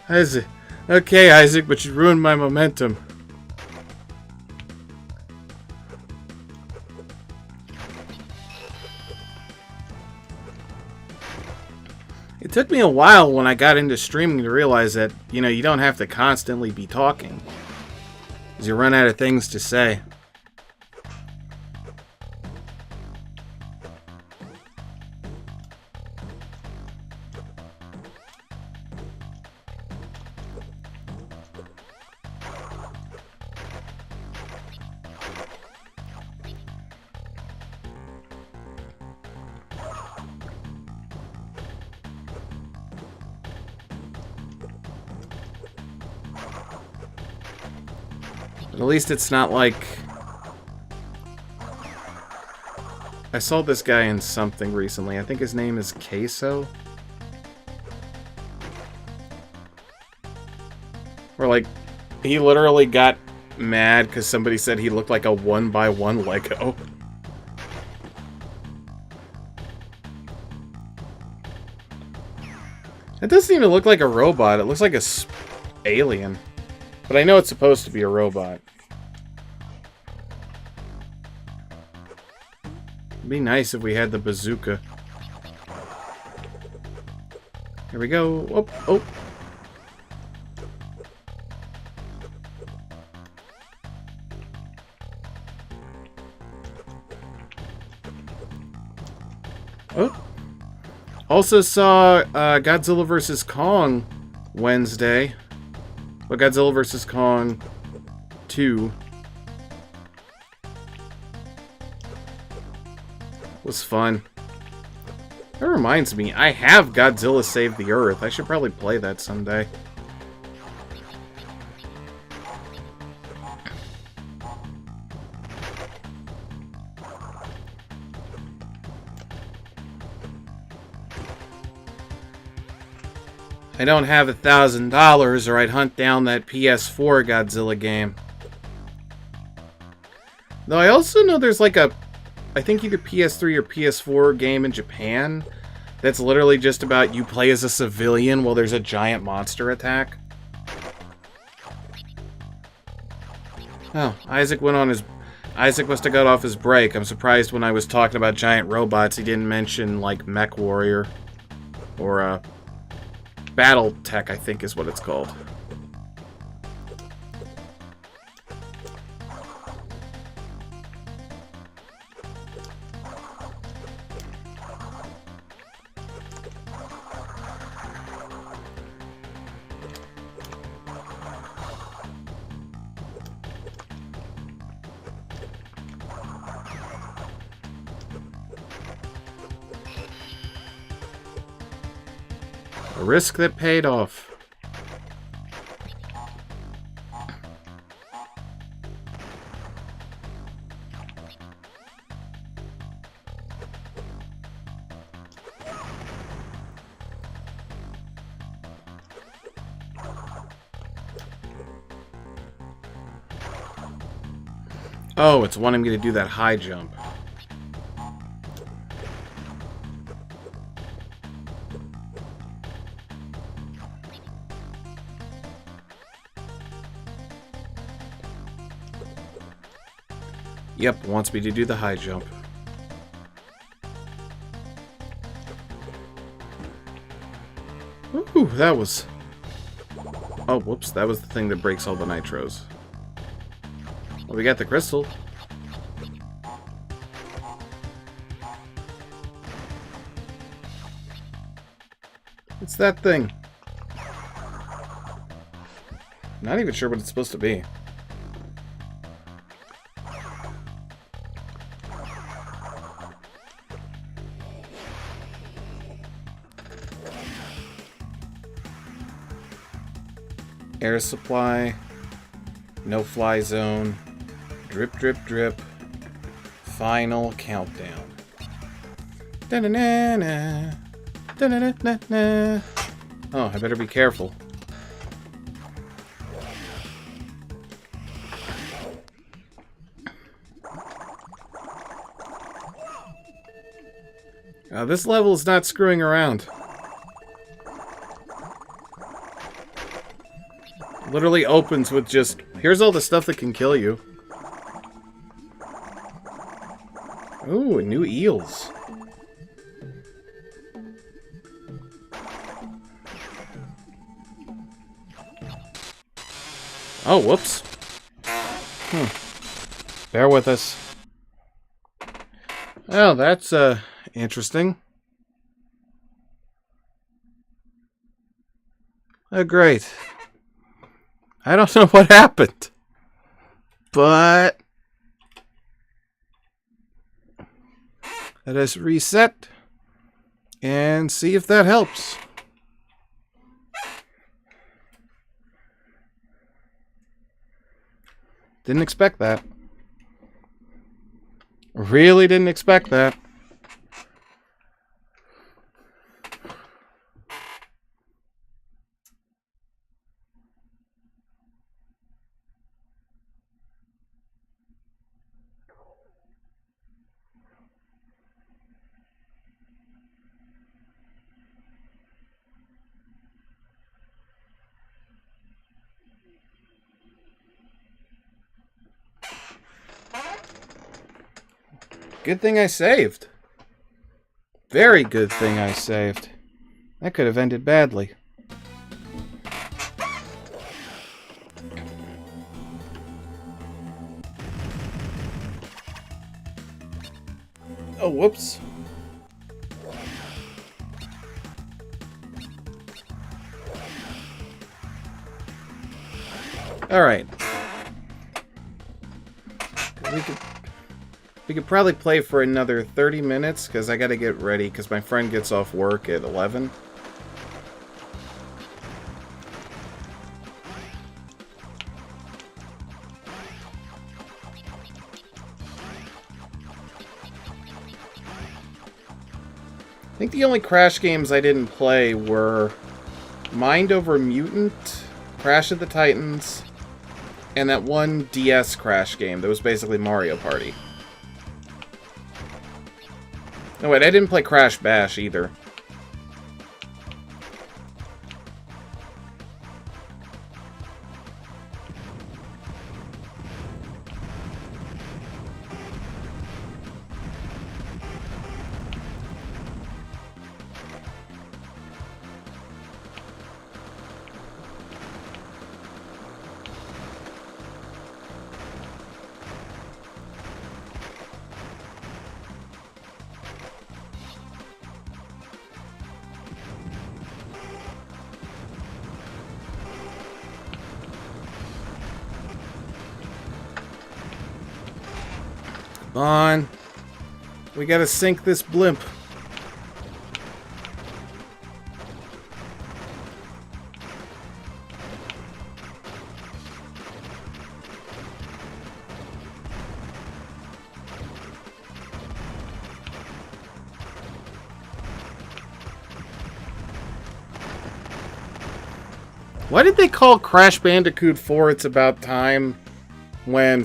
Isaac. Okay, Isaac, but you ruined my momentum. It took me a while when I got into streaming to realize that, you don't have to constantly be talking. Because you run out of things to say. But at least it's not like... I saw this guy in something recently. I think his name is Queso. Or like, he literally got mad because somebody said he looked like a 1x1 Lego. It doesn't even look like a robot. It looks like a alien. But I know it's supposed to be a robot. It'd be nice if we had the bazooka. Here we go. Oh, oh. Oh. Also saw Godzilla vs. Kong Wednesday. But Godzilla vs. Kong 2 was fun. That reminds me, I have Godzilla Save the Earth. I should probably play that someday. I don't have $1,000 or I'd hunt down that PS4 Godzilla game. Though I also know there's like a, I think either PS3 or PS4 game in Japan that's literally just about you play as a civilian while there's a giant monster attack. Oh, Isaac went on his Isaac must have got off his break. I'm surprised when I was talking about giant robots, he didn't mention, like, Mech Warrior. Or, Battle Tech, I think is what it's called. A risk that paid off. Oh, it's wanting me to do that high jump. Yep, wants me to do the high jump. Ooh, that was... Oh, whoops, that was the thing that breaks all the nitros. Well, we got the crystal. It's that thing. Not even sure what it's supposed to be. Air supply, no fly zone, drip, drip, drip, final countdown. Da-na-na-na, da-na-na-na-na. Oh, I better be careful. This level is not screwing around. Literally opens with just, here's all the stuff that can kill you. Ooh, new eels. Oh, whoops. Bear with us. Oh, that's, interesting. Oh, great. I don't know what happened, but let us reset and see if that helps. Didn't expect that. Really didn't expect that. Good thing I saved. Very good thing I saved. That could have ended badly. Oh, whoops. Alright. We could probably play for another 30 minutes, because I gotta get ready, because my friend gets off work at 11. I think the only Crash games I didn't play were Mind Over Mutant, Crash of the Titans, and that one DS Crash game that was basically Mario Party. No, wait, I didn't play Crash Bash either. Come on. We gotta sink this blimp. Why did they call Crash Bandicoot 4 It's About Time when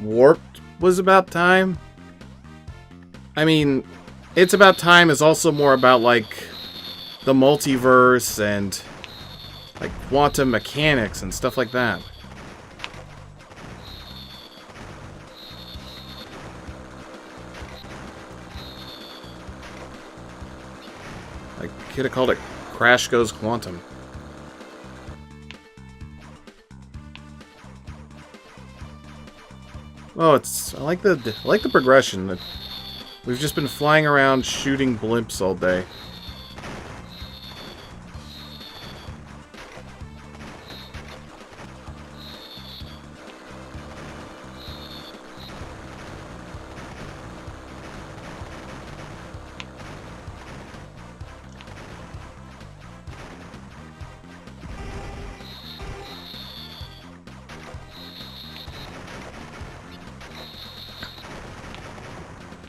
Warped was about time? I mean, It's About Time is also more about, like, the multiverse and, like, quantum mechanics and stuff like that. Like, could have called it Crash Goes Quantum. Oh, I like the progression. We've just been flying around shooting blimps all day.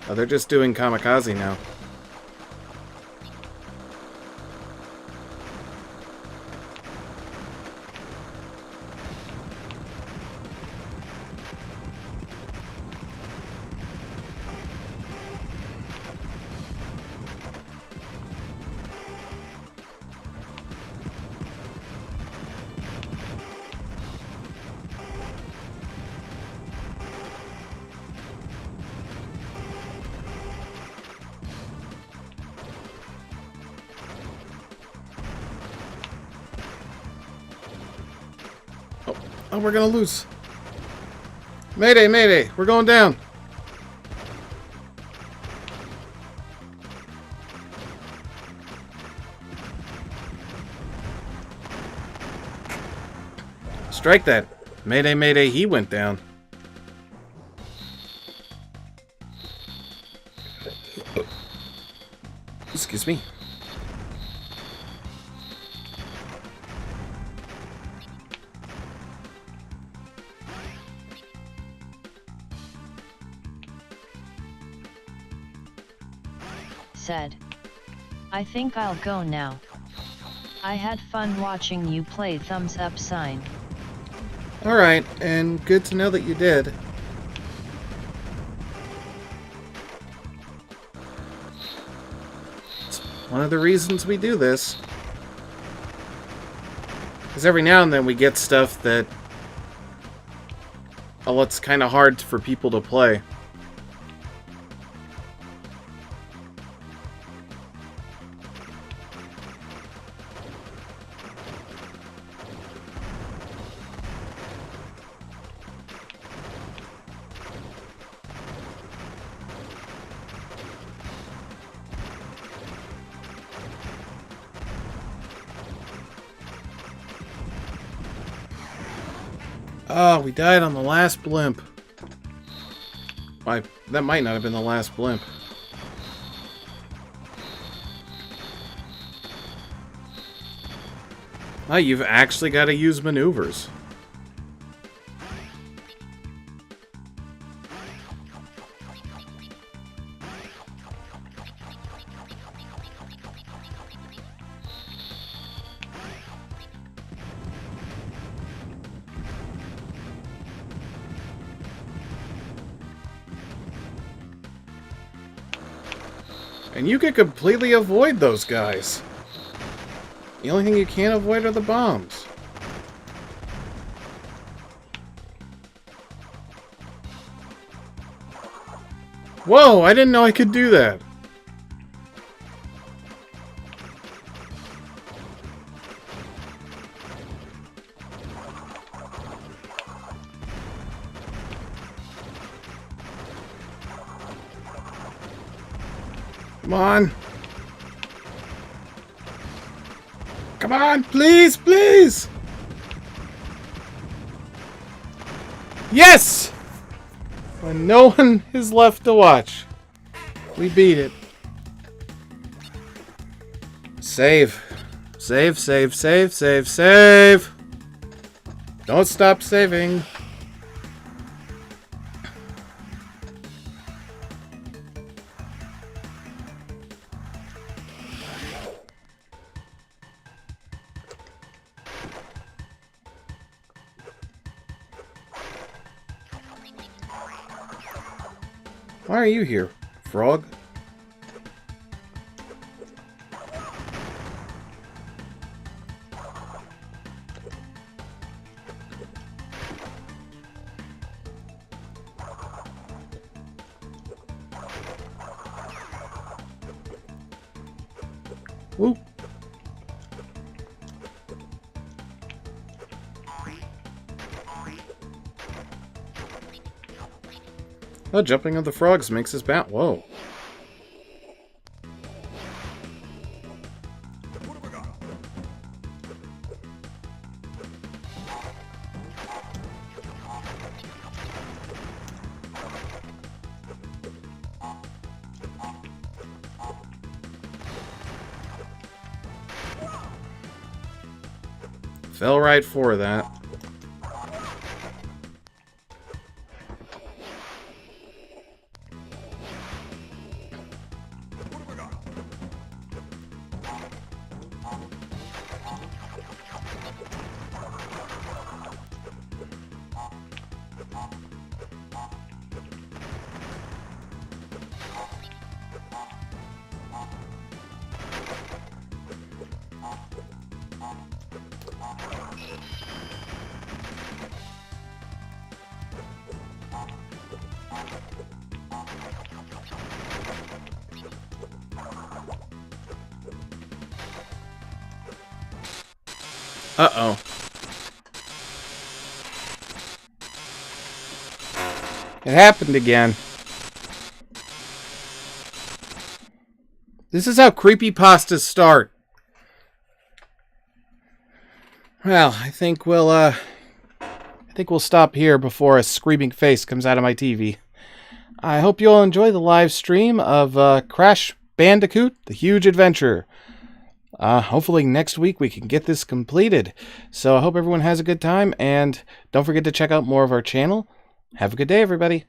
Oh, they're just doing kamikaze now. Oh, we're gonna lose. Mayday, mayday, we're going down. Strike that. Mayday, mayday, he went down. Excuse me. Said. I think I'll go now. I had fun watching you play thumbs up sign. Alright, and good to know that you did. It's one of the reasons we do this. Because every now and then we get stuff that... well, it's kind of hard for people to play. Oh, we died on the last blimp. Why, that might not have been the last blimp. Oh, you've actually got to use maneuvers. And you can completely avoid those guys. The only thing you can't avoid are the bombs. Whoa, I didn't know I could do that. Come on. Come on, please, please. Yes! when no one is left to watch. We beat it. Save. Save, save, save, save, save. Don't stop saving. Why are you here, frog? Whoop. Oh, jumping on the frogs makes us bounce. Whoa. Fell right for that. Uh-oh. It happened again. This is how creepypastas start. Well, I think we'll stop here before a screaming face comes out of my TV. I hope you all enjoy the live stream of Crash Bandicoot: The Huge Adventure. Hopefully next week we can get this completed. So I hope everyone has a good time, and don't forget to check out more of our channel. Have a good day, everybody.